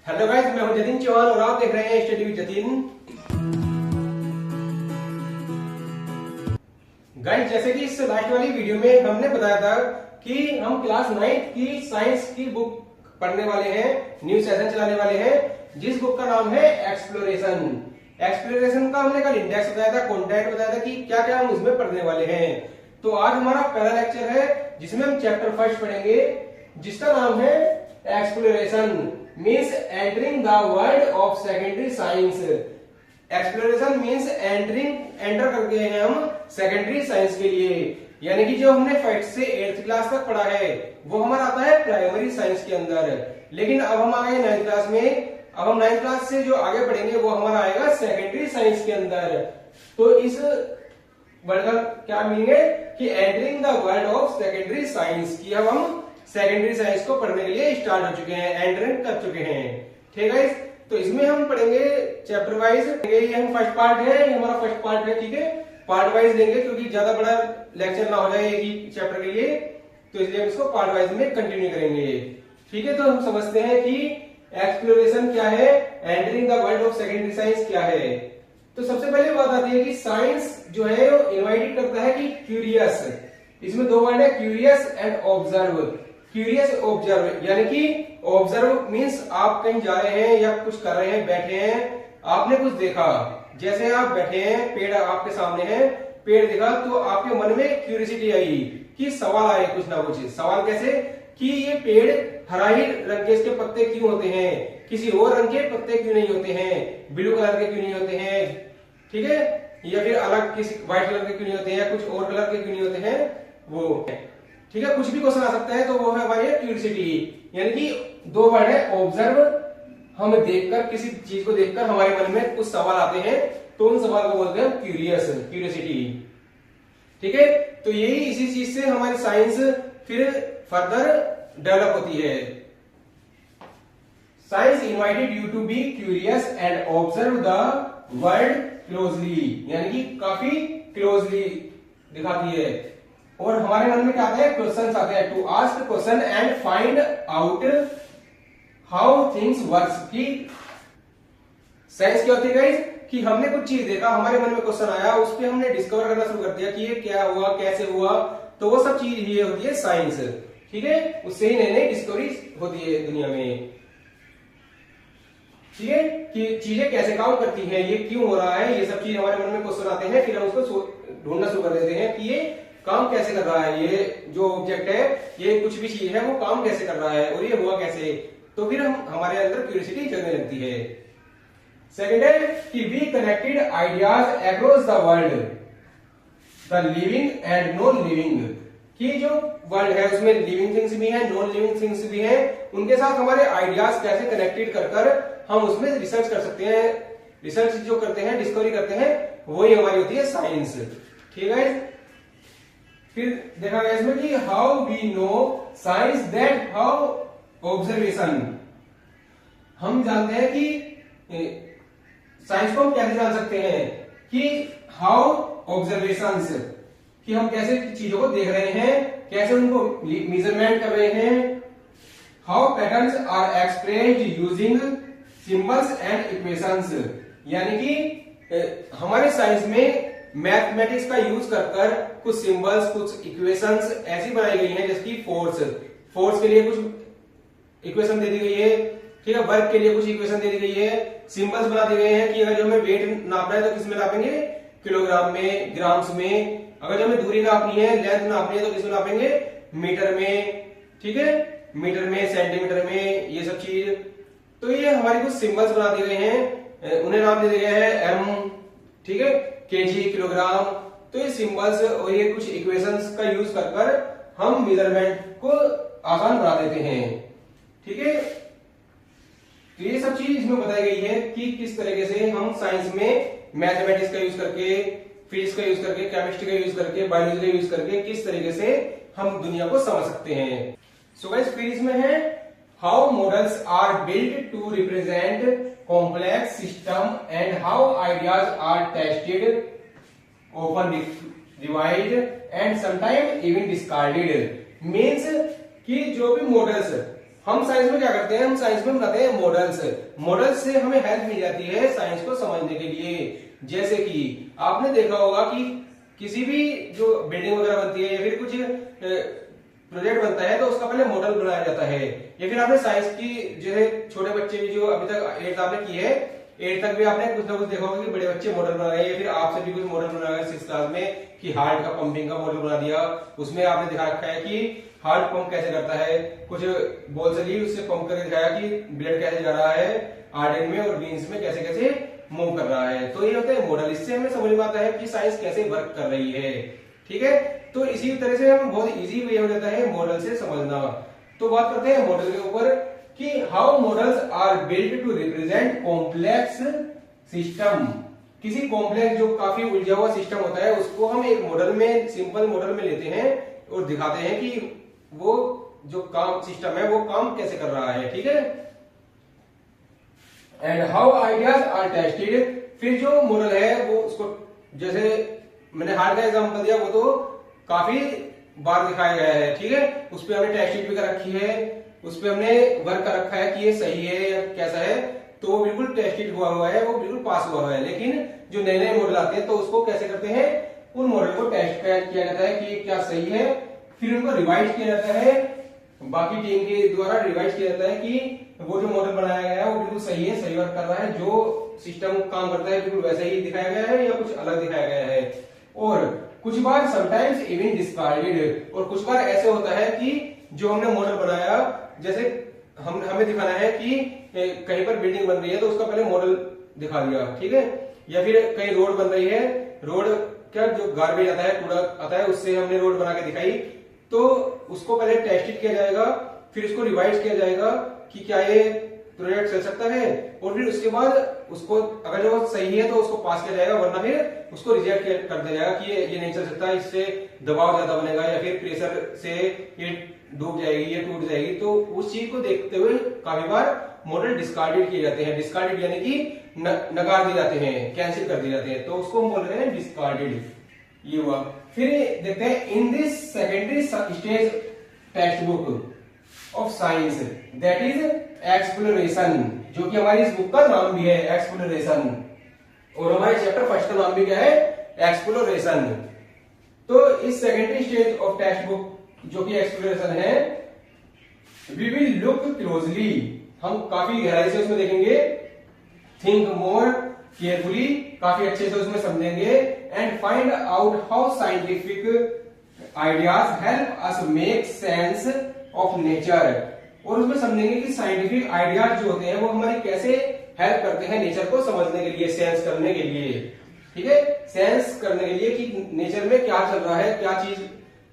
Hello guys, मैं हूं जतिन चौहान और आप देख रहे हैं स्टडी विद जतिन। गाइस, जैसे कि इस लास्ट वाली वीडियो में हमने बताया था कि हम क्लास 9th की साइंस की बुक पढ़ने वाले हैं, न्यू सेशन चलाने वाले हैं, जिस बुक का नाम है एक्सप्लोरेशन। एक्सप्लोरेशन का हमने कल इंडेक्स बताया था, कॉन्टेंट बताया था कि क्या क्या हम उसमें पढ़ने वाले हैं। तो आज हमारा पहला लेक्चर है जिसमें हम चैप्टर फर्स्ट पढ़ेंगे, जिसका नाम है exploration means entering the world of secondary science. Exploration means enter करके हैं हम सेकेंडरी साइंस के लिए, यानी कि जो हमने फर्स्ट से 8th क्लास तक पढ़ा है वो हमारा आता है प्राइमरी साइंस के अंदर। लेकिन अब हम आ गए 9th क्लास में, अब हम 9th क्लास से जो आगे पढ़ेंगे वो हमारा आएगा सेकेंडरी साइंस के अंदर। तो इस वर्ड का क्या मीनिंग है कि entering the world of secondary science, की अब हम सेकेंडरी साइंस को पढ़ने के लिए स्टार्ट हो चुके हैं, एंटर कर चुके हैं। ठीक है, तो इसमें हम पढ़ेंगे चैप्टर वाइज। ये हम फर्स्ट पार्ट है, ये हमारा फर्स्ट पार्ट है। ठीक है, पार्ट वाइज लेंगे क्योंकि ज्यादा बड़ा लेक्चर ना हो जाए एक ही चैप्टर के लिए, तो इसलिए हम इसको पार्ट वाइज में कंटिन्यू करेंगे। ठीक है, तो हम समझते हैं कि एक्सप्लोरेशन क्या है, entering the world of secondary science क्या है। तो सबसे पहले बात आती है कि साइंस जो है वो इन्वाइट करता है कि क्यूरियस, इसमें दो वर्ड है, curious and observe. Curious observe यानी कि ऑब्जर्व मीन्स आप कहीं जा रहे हैं या कुछ कर रहे हैं, बैठे हैं, आपने कुछ देखा, जैसे आप बैठे हैं, पेड़ आपके सामने है, पेड़ देखा तो आपके मन में क्यूरियोसिटी आई कि सवाल आए कुछ ना कुछ। सवाल कैसे कि ये पेड़ हरा ही रंग के इसके पत्ते क्यों होते हैं, किसी और रंग के पत्ते क्यों नहीं होते हैं, ब्लू कलर के क्यों नहीं होते हैं, ठीक है, या फिर अलग किसी व्हाइट कलर के क्यों नहीं होते हैं, कुछ और कलर के क्यों नहीं होते हैं वो। ठीक है, कुछ भी क्वेश्चन आ सकता है, तो वो है हमारी क्यूरियोसिटी। यानी कि दो वर्ड है ऑब्जर्व, हम देखकर किसी चीज को देखकर हमारे मन में कुछ सवाल आते हैं तो उन सवाल को बोलते हैं क्यूरियोसिटी। ठीक है, तो यही इसी चीज से हमारी साइंस फिर फर्दर डेवलप होती है। Science invited you to be curious and observe the world closely, यानी कि काफी क्लोजली दिखाती है। और हमारे मन में क्या आता है, क्वेश्चंस आते हैं, to ask question and find out how things works. की साइंस क्या होती है गाइस कि हमने कुछ चीज देखा, हमारे मन में क्वेश्चन आया, उस पर हमने डिस्कवर करना शुरू कर दिया कि ये क्या हुआ, कैसे हुआ, तो वो सब चीज ये होती है साइंस। ठीक है, उससे ही नई नई डिस्कवरी होती है दुनिया में। ठीक है, कि चीजें कैसे काम करती हैं, ये क्यों हो रहा है, ये सब चीज हमारे मन में क्वेश्चन आते हैं, फिर हम उसको ढूंढना शुरू कर देते हैं कि ये काम कैसे कर रहा है, ये जो ऑब्जेक्ट है, ये कुछ भी चीज है, वो काम कैसे कर रहा है और ये हुआ कैसे। तो फिर हम हमारे अंदर क्यूरियोसिटी जगने लगती है। सेकंड है कि we connected ideas across the world, the living and non living. कि जो वर्ल्ड है उसमें लिविंग थिंग्स भी हैं, नॉन लिविंग थिंग्स भी हैं, उनके साथ हमारे आइडियाज कैसे कनेक्टेड कर हम उसमें रिसर्च कर सकते हैं। रिसर्च जो करते हैं, डिस्कवरी करते हैं, वही हमारी होती है साइंस। ठीक है, फिर देखा गया इसमें कि how we know science that how observation. हम जानते हैं कि साइंस को हम कैसे जान सकते हैं कि हाउ ऑब्जर्वेशंस, कि हम कैसे चीजों को देख रहे हैं, कैसे उनको मेजरमेंट कर रहे हैं। How patterns are expressed using symbols and equations, यानी कि हमारे साइंस में मैथमेटिक्स का यूज कर कुछ सिंबल्स, कुछ इक्वेशंस ऐसी बनाई गई हैं, जैसे कि फोर्स के लिए कुछ इक्वेशन दे दी गई है, ठीक है, वर्क के लिए कुछ इक्वेशन दे दी गई है, सिंबल्स बना दिए गए हैं कि अगर जो हमें वेट नापना है तो किस में नापेंगे, किलोग्राम में, ग्राम्स में, अगर जो हमें दूरी नापनी है, लेंथ नापनी है तो किसमें नापेंगे, मीटर में, ठीक है, मीटर में, सेंटीमीटर में, ये सब चीज। तो ये हमारी कुछ सिंबल्स बना दिए गए हैं, उन्हें नाम दे दिया गया है एम, ठीक है, केजी, किलोग्राम। तो ये सिंबल्स और ये कुछ इक्वेशंस का यूज कर हम मेजरमेंट को आसान बना देते हैं। ठीक है, तो ये सब चीज इसमें बताई गई है कि किस तरीके से हम साइंस में मैथमेटिक्स का यूज करके, फिजिक्स का यूज करके, केमिस्ट्री का यूज करके, बायोलॉजी का यूज करके किस तरीके से हम दुनिया को समझ सकते हैं। सो गाइस, फिर इसमें है how models are build to represent complex system and how ideas are tested, often revised and sometimes even discarded। मीन्स कि जो भी मॉडल्स हम साइंस में क्या करते हैं, हम साइंस में बनाते हैं मॉडल्स। मॉडल्स से हमें हेल्प मिल जाती है साइंस को समझने के लिए। जैसे कि आपने देखा होगा कि किसी भी जो बिल्डिंग वगैरह बनती है या फिर कुछ प्रोजेक्ट बनता है तो उसका पहले मॉडल बनाया जाता है। या फिर आपने साइंस की जो है छोटे बच्चे भी जो अभी तक 8th आपने की है, 8th तक भी आपने कुछ ना कुछ देखा होगा कि बड़े बच्चे मॉडल बना रहे हैं, या फिर आपसे भी कुछ मॉडल बना रहे हैं 6th क्लास में कि हार्ट का पंपिंग का मॉडल बना दिया। उसमें आपने दिखा रखा है कि हार्ट पंप कैसे करता है, कुछ बॉल से ली उससे पंप करके दिखाया कि ब्लड कैसे जा रहा है आर्टरी में और वेन्स में कैसे कैसे मूव कर रहा है। तो ये होता है मॉडल। इससे हमें समझ में आता है कि साइंस कैसे वर्क कर रही है। ठीक है, तो इसी तरह से हम बहुत इजी वे हो जाता है मॉडल से समझना। तो बात करते हैं मॉडल के ऊपर कि how models are build to represent complex system. किसी कॉम्प्लेक्स जो काफी उलझा हुआ सिस्टम होता है उसको हम एक मॉडल में, सिंपल मॉडल में लेते हैं और दिखाते हैं कि वो जो काम सिस्टम है वो काम कैसे कर रहा है। ठीक है, and how ideas are tested. फिर जो मॉडल है वो उसको, जैसे मैंने हार्ट का एग्जांपल दिया, वो तो काफी बार दिखाया गया है। ठीक है, उस पर हमने टेस्ट शीट भी कर रखी है, उस पर हमने वर्क कर रखा है कि ये सही है या कैसा है, तो वो बिल्कुल टेस्टेड हुआ है, वो बिल्कुल पास हुआ है। लेकिन जो नए नए मॉडल आते हैं तो उसको कैसे करते हैं, उन मॉडल को टेस्ट किया जाता है कि क्या सही है, फिर उनको रिवाइज किया जाता है, बाकी टीम के द्वारा रिवाइज किया जाता है कि वो जो मॉडल बनाया गया है वो बिल्कुल सही है, सही वर्क कर रहा है, जो सिस्टम काम करता है बिल्कुल वैसा ही दिखाया गया है या कुछ अलग दिखाया गया है। और कुछ बार समटाइम्स इवन डिस्कार्डेड, और कुछ बार ऐसे होता है कि जो हमने मॉडल बनाया, जैसे हमें दिखाना है कि कहीं पर बिल्डिंग बन रही है तो उसका पहले मॉडल दिखा दिया। ठीक है, या फिर कहीं रोड बन रही है, रोड क्या जो गार्बेज आता है, कूड़ा आता है, उससे हमने रोड बना के दिखाई, तो उसको पहले टेस्टेड किया जाएगा, फिर उसको रिवाइज किया जाएगा कि क्या ये प्रोजेक्ट चल सकता है, और फिर उसके बाद उसको अगर जो सही है तो उसको पास किया जाएगा, वरना फिर उसको रिजेक्ट कर दिया जाएगा कि ये नहीं चल सकता, इससे दबाव ज्यादा बनेगा या फिर प्रेशर से ये डूब जाएगी, ये टूट जाएगी। तो उस चीज को देखते हुए काफी बार मॉडल डिस्कार्डेड किए जाते हैं। डिस्कार्डेड यानी कि नकार दिए जाते हैं, कैंसिल कर दिए जाते हैं, तो उसको हम बोल रहे हैं डिस्कार्डेड। ये हुआ। फिर देखते हैं in this secondary stage text book of science that is exploration, जो कि हमारी इस बुक का नाम भी है एक्सप्लोरेशन, और हमारे चैप्टर फर्स्ट का नाम भी क्या है, एक्सप्लोरेशन। तो इस secondary stage of text book जो कि एक्सप्लोरेशन है, वी विल लुक क्लोजली, हम काफी गहराई से उसमें देखेंगे, थिंक मोर केयरफुली, काफी अच्छे से उसमें समझेंगे, and find out how scientific ideas help us make sense of nature, और उसमें समझेंगे कि साइंटिफिक आइडियाज जो होते हैं वो हमारी कैसे हेल्प करते हैं नेचर को समझने के लिए, सेंस करने के लिए। ठीक है, सेंस करने के लिए कि नेचर में क्या चल रहा है, क्या चीज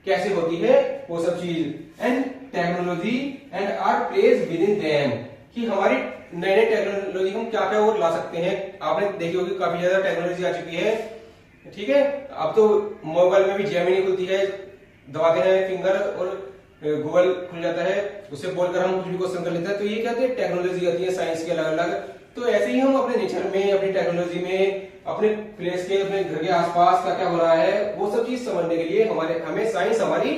कैसे होती है, वो सब चीज, and technology and are place with in them, कि हमारी नई नई टेक्नोलॉजी हम क्या क्या और ला सकते हैं। आपने देखी होगी काफी ज्यादा टेक्नोलॉजी आ चुकी है। ठीक है, अब तो मोबाइल में भी जेमिनी खुलती है, दबाते हैं फिंगर और गूगल खुल जाता है, उससे बोलकर हम कुछ भी क्वेश्चन कर लेते हैं। तो ये क्या है, टेक्नोलॉजी आती है साइंस की अलग अलग। तो ऐसे ही हम अपने नेचर में, अपनी टेक्नोलॉजी में, अपने प्लेस के, अपने घर के आसपास क्या क्या हो रहा है, वो सब चीज समझने के लिए हमें साइंस हमारी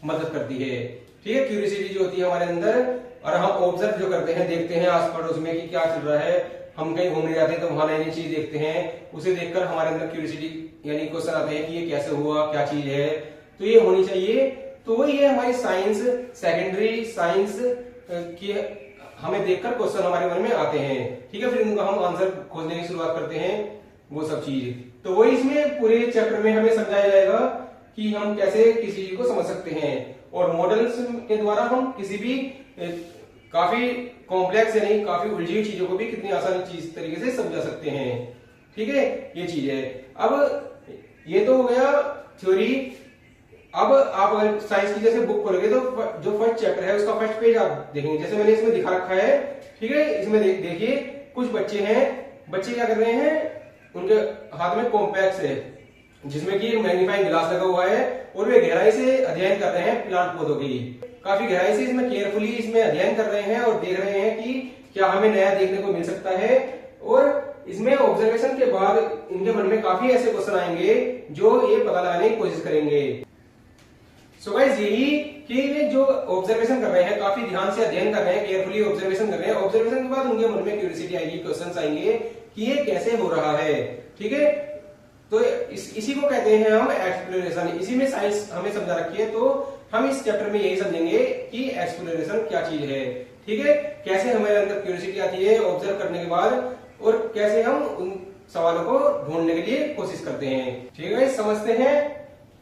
मदद करती है। ठीक है, क्यूरियोसिटी जो होती है हमारे अंदर, और हम ऑब्जर्व जो करते हैं, देखते हैं आस पड़ोस में कि क्या चल रहा है, हम कहीं घूमने जाते हैं तो वहां नई नई चीज देखते हैं, उसे देखकर हमारे अंदर क्यूरियोसिटी यानी क्वेश्चन आते हैं कि ये कैसे हुआ, क्या चीज है, तो ये होनी चाहिए। तो वही है हमारी साइंस, सेकेंडरी साइंस की, हमें देखकर क्वेश्चन हमारे मन में आते हैं। ठीक है, फिर उनका हम आंसर खोजने की शुरुआत करते हैं, वो सब चीज। तो वही इसमें पूरे चैप्टर में हमें समझाया जाएगा कि हम कैसे किसी चीज को समझ सकते हैं, और मॉडल्स के द्वारा हम किसी भी काफी कॉम्प्लेक्स यानी काफी उलझी हुई चीजों को भी कितनी आसान चीज तरीके से समझा सकते हैं। ठीक है, ये चीज है। अब ये तो हो गया थ्योरी। अब आप अगर साइंस की जैसे बुक खोलोगे तो जो फर्स्ट चैप्टर है उसका फर्स्ट पेज आप देखेंगे, जैसे मैंने इसमें दिखा रखा है। ठीक है, इसमें देखिए कुछ बच्चे हैं, बच्चे क्या कर रहे हैं, उनके हाथ में कॉम्पैक्स है जिसमें कि मैग्नीफाइंग ग्लास लगा हुआ है, और वे गहराई से अध्ययन कर रहे हैं प्लांट पौधों की। काफी गहराई से इसमें केयरफुली इसमें अध्ययन कर रहे हैं और देख रहे हैं कि क्या हमें नया देखने को मिल सकता है। और इसमें ऑब्जर्वेशन के बाद इनके मन में काफी ऐसे क्वेश्चन आएंगे जो ये पता लगाने की कोशिश करेंगे। सो गाइस यही कि वे जो ऑब्जर्वेशन कर रहे हैं, काफी ध्यान से अध्ययन कर रहे हैं, केयरफुली ऑब्जर्वेशन कर रहे हैं। ऑब्जर्वेशन के बाद उनके मन में क्यूरियोसिटी आएगी, क्वेश्चंस आएंगे कि ये कैसे हो रहा है। ठीक है, तो इसी को कहते हैं हम एक्सप्लोरेशन। इसी में साइंस हमें समझा रखी है, तो हम इस चैप्टर में यही समझेंगे कि एक्सप्लोरेशन क्या चीज है। ठीक है, कैसे हमारे अंदर क्यूरियोसिटी आती है ऑब्जर्व करने के बाद, और कैसे हम उन सवालों को ढूंढने के लिए कोशिश करते हैं। ठीक है, समझते हैं।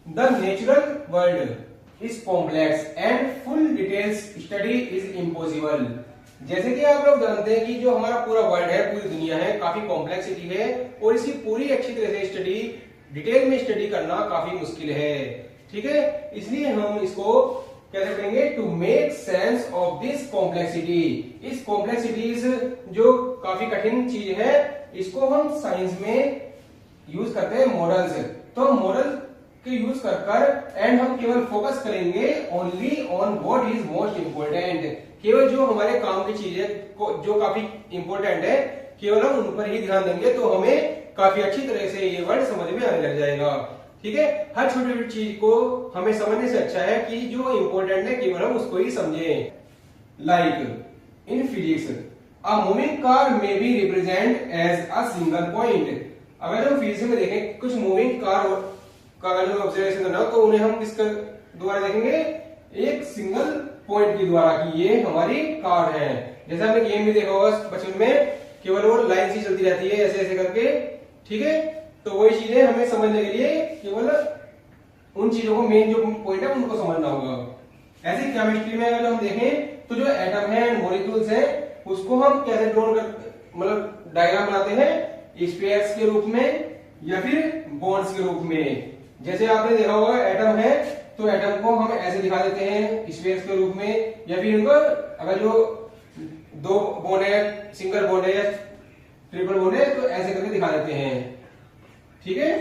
The natural world is complex and full details study is impossible. जैसे कि आप लोग जानते हैं कि जो हमारा पूरा वर्ल्ड है, पूरी दुनिया है, काफी कॉम्प्लेक्सिटी है, और इसकी पूरी अच्छी तरह से स्टडी, डिटेल में स्टडी करना काफी मुश्किल है। ठीक है, इसलिए हम इसको कैसे करेंगे, to make sense of this complexity. इस कॉम्प्लेक्सिटीज जो काफी कठिन चीज है, इसको हम साइंस में यूज करते हैं मॉडल्स। तो मॉडल के यूज कर एंड हम केवल फोकस करेंगे only on what is most important. केवल जो हमारे काम की चीजें जो काफी इंपोर्टेंट है, केवल हम उन पर ही ध्यान देंगे, तो हमें काफी अच्छी तरह से ये वर्ड समझ में आने लग जाएगा। ठीक है, हर छोटी छोटी चीज को हमें समझने से अच्छा है कि जो इंपॉर्टेंट है केवल हम उसको ही समझें। Like in physics a moving car may be represent as a single point. अगर हम फिजिक्स में देखें कुछ मूविंग कार का अगर ऑब्जर्वेशन करना हो, तो उन्हें हम किसके द्वारा देखेंगे, एक सिंगल पॉइंट के द्वारा कि ये हमारी कार है। जैसे हमने गेम में देखा होगा बचपन में, केवल वो लाइन सी चलती रहती है ऐसे ऐसे करके। ठीक है, तो वही चीजें हमें समझने के लिए केवल उन चीजों को, मेन जो पॉइंट है उनको समझना होगा। ऐसे केमिस्ट्री में अगर हम देखें तो जो एटम है एंड मॉलिक्यूल्स है, उसको हम कैसे ड्रॉ कर, मतलब डायग्राम बनाते हैं, स्फीयर्स के रूप में या फिर बॉन्ड्स के रूप में। जैसे आपने देखा होगा एटम है, तो एटम को हम ऐसे दिखा देते हैं स्फीयर्स के रूप में, या फिर इनको अगर जो दो बॉन्ड है, सिंगल बॉन्ड है या ट्रिपल बॉन्ड है, तो ऐसे करके दिखा देते हैं। ठीक है,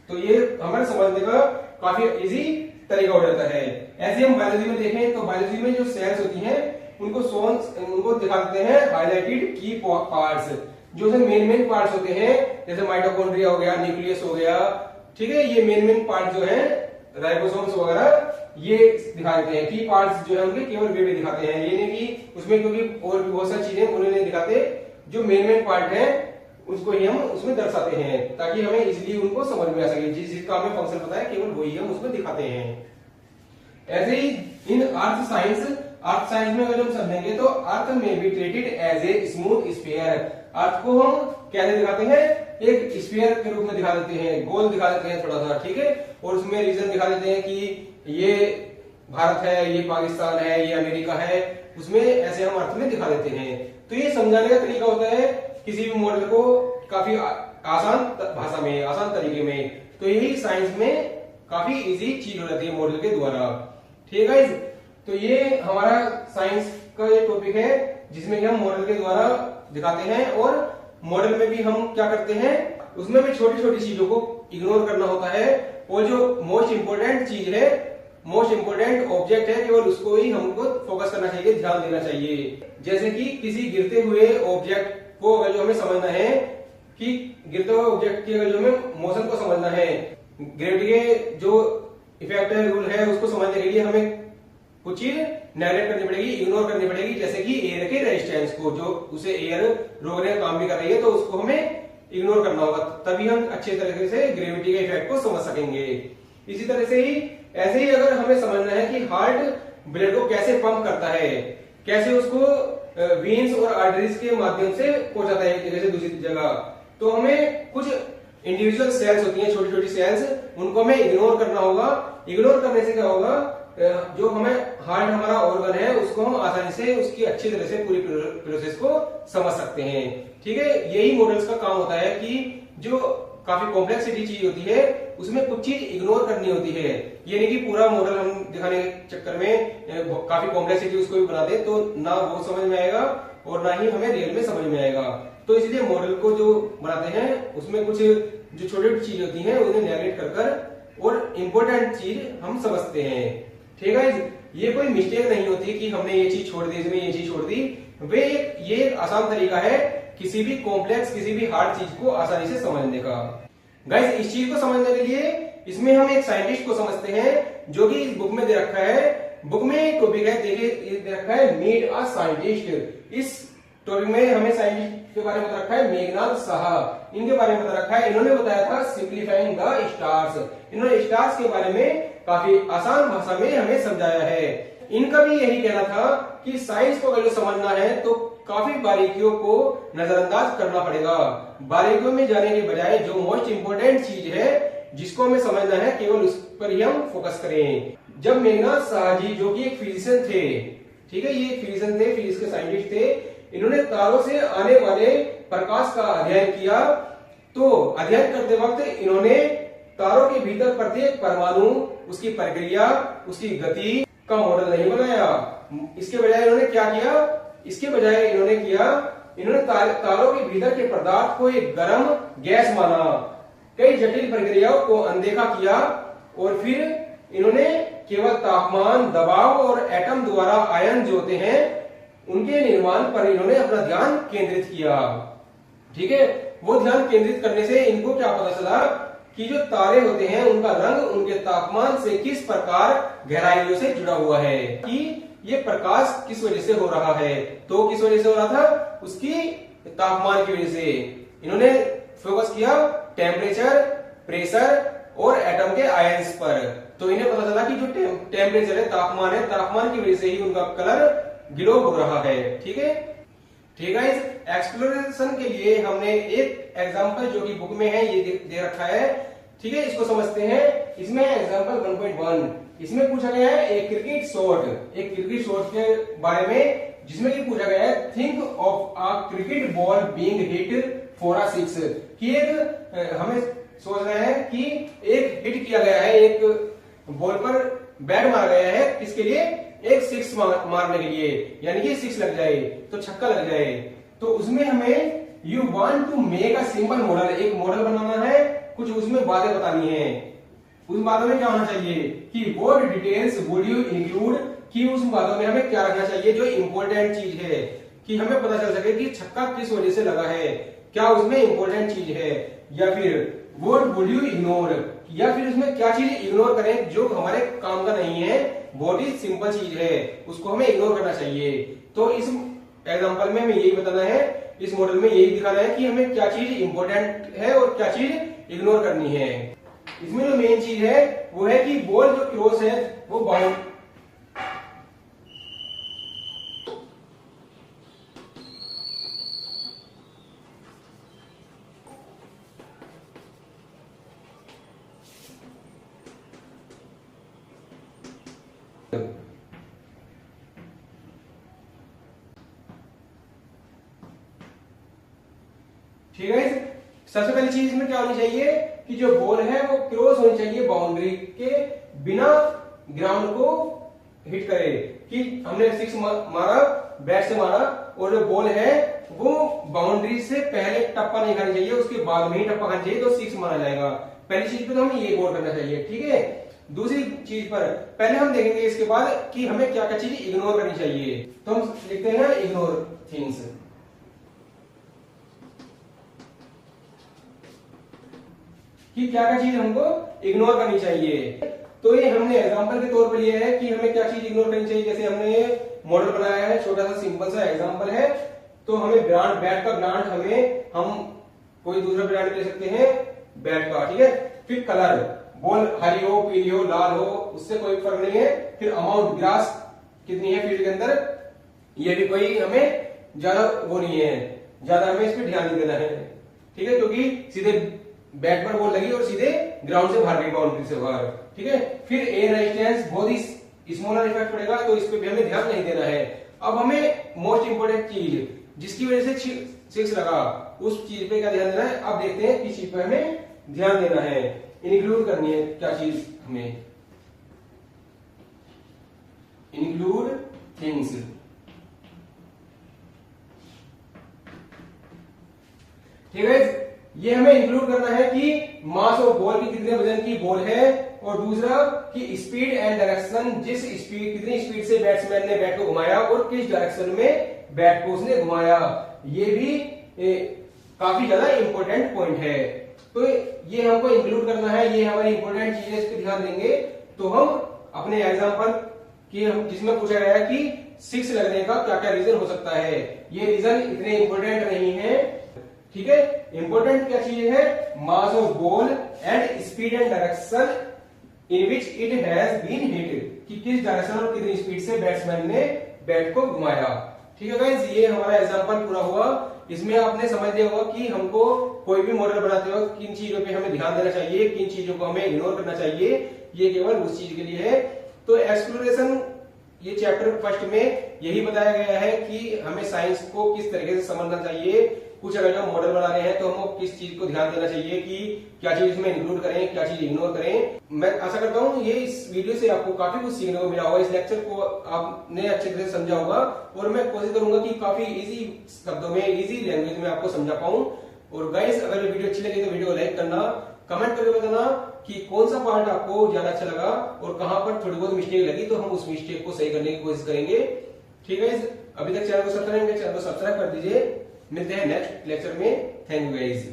तो ये हमारे समझने का काफी इजी तरीका हो जाता है। ऐसे हम बायोलॉजी में देखें तो बायोलॉजी में जो सेल्स होती हैं, उनको दिखा देते हैं हाईलाइटेड की पार्ट्स, जो मेन पार्ट्स होते हैं, जैसे माइटोकॉन्ड्रिया हो गया, न्यूक्लियस हो गया। ठीक है, ये मेन पार्ट जो है, राइबोसोम्स वगैरह, ये दिखा देते हैं। की पार्ट्स जो है उनके केवल वे दिखाते हैं, ये नहीं कि उसमें, क्योंकि और भी बहुत सारी चीजें उन्हें नहीं दिखाते, जो मेन पार्ट है उसको ही हम उसमें दर्शाते हैं, ताकि हमें इजीली उनको समझ में आ सके। जिसका हमें फंक्शन पता है, केवल वही हम उसमें दिखाते हैं। ऐसे ही इन अर्थ साइंस में अगर हम समझेंगे तो अर्थ में be treated as a smooth sphere. Earth को हम कैसे दिखाते हैं, एक स्फीयर के रूप में दिखा देते हैं, गोल दिखा देते हैं थोड़ा सा। ठीक है, और उसमें रीजन दिखा देते हैं कि ये भारत है, ये पाकिस्तान है, ये अमेरिका है, उसमें ऐसे हम अर्थ में दिखा देते हैं। तो ये समझाने का तरीका होता है किसी भी मॉडल को काफी आसान भाषा में, आसान तरीके में। तो यही साइंस में काफी इजी चीज हो जाती है मॉडल के द्वारा। ठीक है, तो ये हमारा साइंस का ये टॉपिक है, जिसमें हम मॉडल के द्वारा दिखाते हैं, और मॉडल में भी हम क्या करते हैं, उसमें भी छोटी छोटी चीजों को इग्नोर करना होता है, और जो मोस्ट इंपोर्टेंट चीज है, मोस्ट इंपोर्टेंट ऑब्जेक्ट है, केवल उसको ही हमको फोकस करना चाहिए, ध्यान देना चाहिए। जैसे कि किसी गिरते हुए ऑब्जेक्ट को अगर जो हमें समझना है, कि गिरते हुए ऑब्जेक्ट की अगर जो हमें मोशन को समझना है, ग्रेविटी के जो इफेक्ट है, रूल है, उसको समझने के लिए हमें कुछ चीज नेगलेक्ट करनी पड़ेगी, इग्नोर करनी पड़ेगी। जैसे कि एयर के रेजिस्टेंस को, जो उसे एयर रोकने का काम भी कर रही है, तो उसको हमें इग्नोर करना होगा, तभी हम अच्छे तरीके से ग्रेविटी के इफेक्ट को समझ सकेंगे। इसी तरह से ही, ऐसे ही अगर हमें समझना है कि हार्ट ब्लड को कैसे पंप करता है, कैसे उसको वेन्स और आर्टरीज के माध्यम से पहुंचाता है एक जगह से दूसरी जगह, तो हमें कुछ इंडिविजुअल सेल्स होती हैं, छोटी छोटी सेल्स, उनको हमें इग्नोर करना होगा। इग्नोर करने से क्या होगा, जो हमें हार्ट हमारा ऑर्गन है, उसको हम आसानी से उसकी अच्छी तरह से पूरी प्रोसेस को समझ सकते हैं। ठीक है, यही मॉडल्स का काम होता है कि जो काफी कॉम्प्लेक्सिटी चीज होती है, उसमें कुछ चीज इग्नोर करनी होती है। ये नहीं कि पूरा मॉडल हम दिखाने के चक्कर में काफी कॉम्प्लेक्सिटी उसको भी बना दे, तो ना वो समझ में आएगा और ना ही हमें रियल में समझ में आएगा। तो इसलिए मॉडल को जो बनाते हैं, उसमें कुछ जो छोटी छोटी चीज होती है उन्हें नेगलेक्ट कर और इम्पोर्टेंट चीज हम समझते हैं। ठीक है, ये कोई मिस्टेक नहीं होती कि हमने ये चीज छोड़ दी, इसमें ये चीज छोड़ दी। ये एक आसान तरीका है किसी भी कॉम्प्लेक्स, किसी भी हार्ड चीज को आसानी से समझने का। गाइस, इस चीज को समझने के लिए इसमें हम एक साइंटिस्ट को समझते हैं, जो कि इस बुक में दे रखा है। बुक में एक टॉपिक है, देखिए ये दे रखा है मीट अ साइंटिस्ट। इस टॉपिक में हमें साइंटिस्ट के बारे में बता रखा है मेघनाथ साहा, इनके बारे में बता रखा है। इन्होंने बताया था सिंप्लीफाइंग द स्टार्स। इन्होंने स्टार्स के बारे में काफी आसान भाषा में हमें समझाया है। इनका भी यही कहना था कि साइंस को अगर समझना है तो काफी बारीकियों को नजरअंदाज करना पड़ेगा। बारीकियों में जाने के बजाय जो मोस्ट इंपोर्टेंट चीज है जिसको हमें समझना है केवल उस पर ही हम फोकस करें। जब मेघनाथ साहा जी जो कि एक फिजिशियन थे, ठीक है, ये फिजिशियन थे, फिजिक्स के साइंटिस्ट थे, इन्होंने तारों से आने वाले प्रकाश का अध्ययन किया। तो अध्ययन करते वक्त इन्होंने तारों के भीतर प्रत्येक परमाणु, उसकी प्रक्रिया, उसकी गति का मॉडल नहीं बनाया। इसके बजाय इन्होंने क्या किया, इसके बजाय इन्होंने तारों के भीतर के पदार्थ को एक गर्म गैस माना, कई जटिल प्रक्रियाओं को अनदेखा किया और फिर इन्होंने केवल तापमान, दबाव और एटम द्वारा आयन जो होते हैं उनके निर्माण पर इन्होंने अपना ध्यान केंद्रित किया। ठीक है, वो ध्यान केंद्रित करने से इनको क्या पता चला कि जो तारे होते हैं उनका रंग उनके तापमान से किस प्रकार गहराइयों से जुड़ा हुआ है, कि ये प्रकाश किस वजह से हो रहा है। तो किस वजह से हो रहा था, उसकी तापमान की वजह से। इन्होंने फोकस किया टेम्परेचर, प्रेशर और एटम के आयंस पर। तो इन्हें पता चला कि जो टेम्परेचर है, तापमान की वजह से ही उनका कलर ग्लो हो रहा है। ठीक है, ठीक है। इस एक्सप्लोरेशन के लिए हमने एक एग्जांपल जो कि बुक में है ये दे रखा है। ठीक है, इसको समझते हैं। इसमें एग्जांपल 1.1 इसमें पूछा गया है एक क्रिकेट शॉट के बारे में, जिसमें कि पूछा गया है think of a cricket ball being hit for a six, कि एक हमें सोच रहे हैं कि एक हिट किया गया है, एक बॉल पर बैट मारा गया है, किसके लिए, एक सिक्स मारने के लिए, यानी कि सिक्स लग जाए तो छक्का लग जाए। तो उसमें हमें you want to make a simple model, एक मॉडल बनाना है, कुछ उसमें बातें बतानी है। उस बातों में क्या होना चाहिए कि what details would you include, कि उस बातों में हमें क्या रखना चाहिए जो इंपॉर्टेंट चीज है, कि हमें पता चल सके कि छक्का किस वजह से लगा है, क्या उसमें इंपॉर्टेंट चीज है। या फिर व्हाट वुड यू इग्नोर, या फिर उसमें क्या चीज इग्नोर करें जो हमारे काम का नहीं है, बहुत ही सिंपल चीज है, उसको हमें इग्नोर करना चाहिए। तो इस एग्जांपल में हमें यही बताना है, इस मॉडल में यही दिखाना है कि हमें क्या चीज इंपॉर्टेंट है और क्या चीज इग्नोर करनी है। इसमें जो मेन चीज है वो है कि बॉल जो क्रॉस है वो बाउंड, ठीक है। सबसे पहली चीज इसमें क्या होनी चाहिए कि जो बॉल है वो क्रॉस होनी चाहिए बाउंड्री के, बिना ग्राउंड को हिट करे, कि हमने सिक्स मारा, बैट से मारा, और जो बॉल है वो बाउंड्री से पहले टप्पा नहीं खानी चाहिए, उसके बाद में ही टप्पा खानी चाहिए, तो सिक्स मारा जाएगा। पहली चीज पे तो हमें ये गौर करना चाहिए। ठीक है, दूसरी चीज पर पहले हम देखेंगे इसके बाद कि हमें क्या क्या चीज इग्नोर करनी चाहिए। तो हम लिखते हैं ना इग्नोर थिंग्स, कि क्या क्या चीज हमको इग्नोर करनी चाहिए। तो ये हमने एग्जांपल के तौर पर लिया है कि हमें क्या चीज इग्नोर करनी चाहिए। जैसे हमने ये मॉडल बनाया है, छोटा सा सिंपल सा एग्जांपल है, तो हमें ब्रांड, बैट का ब्रांड हम कोई दूसरा ब्रांड ले सकते हैं बैट का। ठीक है, फिर कलर, बॉल हरी हो, पीली हो, लाल हो, उससे कोई फर्क नहीं है। फिर अमाउंट, ग्रास कितनी है फील्ड के अंदर, ये भी कोई हमें ज्यादा वो नहीं है, ज्यादा हमें इस पर ध्यान नहीं देना है। ठीक है, क्योंकि सीधे बैट पर बॉल लगी और सीधे ग्राउंड से बाहर गई, बाउंड्री से बाहर। ठीक है, फिर एयर रेजिस्टेंस बहुत ही स्मॉलर इफेक्ट पड़ेगा, तो इस पे भी हमें ध्यान नहीं देना है। अब हमें मोस्ट इंपोर्टेंट चीज जिसकी वजह से सिक्स लगा, उस चीज पे क्या ध्यान देना है। अब देखते हैं किस चीज पे हमें ध्यान देना है, इंक्लूड करनी है क्या चीज हमें, इंक्लूड थिंग्स। ठीक है, ये हमें इंक्लूड करना है कि मास ऑफ बॉल की कितने वजन की बॉल है, और दूसरा कि स्पीड एंड डायरेक्शन, जिस स्पीड, कितनी स्पीड से बैट्समैन ने बैट को घुमाया और किस डायरेक्शन में बैट को उसने घुमाया, ये भी काफी ज्यादा इंपॉर्टेंट पॉइंट है। तो ये हमको इंक्लूड करना है, ये हमारी इंपॉर्टेंट चीजें, इस पर ध्यान देंगे तो हम अपने एग्जाम्पल कि हम जिसमें पूछा गया है कि 6 लगने का क्या क्या रीजन हो सकता है। ये रीजन इतने इंपॉर्टेंट नहीं है, ठीक है। इंपॉर्टेंट क्या चीज है, mass of ball and speed and direction in which it has been hit, कि किस डायरेक्शन और कितनी स्पीड से बैट्समैन ने बैट को घुमाया। ठीक है गाइस, ये हमारा एग्जांपल पूरा हुआ। इसमें आपने समझ लिया होगा कि हमको कोई भी मॉडल बनाते वक्त किन चीजों पे हमें ध्यान देना चाहिए, किन चीजों को हमें इग्नोर करना चाहिए, ये केवल उस चीज के लिए है। तो एक्सप्लोरेशन ये चैप्टर फर्स्ट में यही बताया गया है कि हमें साइंस को किस तरीके से समझना चाहिए। कुछ अगर जो मॉडल बना रहे हैं तो हमको किस चीज को ध्यान देना चाहिए कि क्या चीज इसमें इंक्लूड करें, क्या चीज इग्नोर करें। मैं आशा करता हूँ ये इस वीडियो से आपको काफी कुछ सीखने को मिला होगा, इस लेक्चर को आपने अच्छे तरह से समझा होगा। और मैं कोशिश करूंगा कि काफी इजी शब्दों में, इजी लैंग्वेज में आपको समझा पाऊं। और गाइस, अगर ये वीडियो अच्छी लगी तो वीडियो को लाइक करना, कमेंट करके बताना कि कौन सा पार्ट आपको ज्यादा अच्छा लगा और कहां पर थोड़ी बहुत मिस्टेक लगी, तो हम उस मिस्टेक को सही करने की कोशिश करेंगे। ठीक है, अभी तक चैनल को सब्सक्राइब कर दीजिए। मिलते हैं नेक्स्ट लेक्चर में। Thank you guys.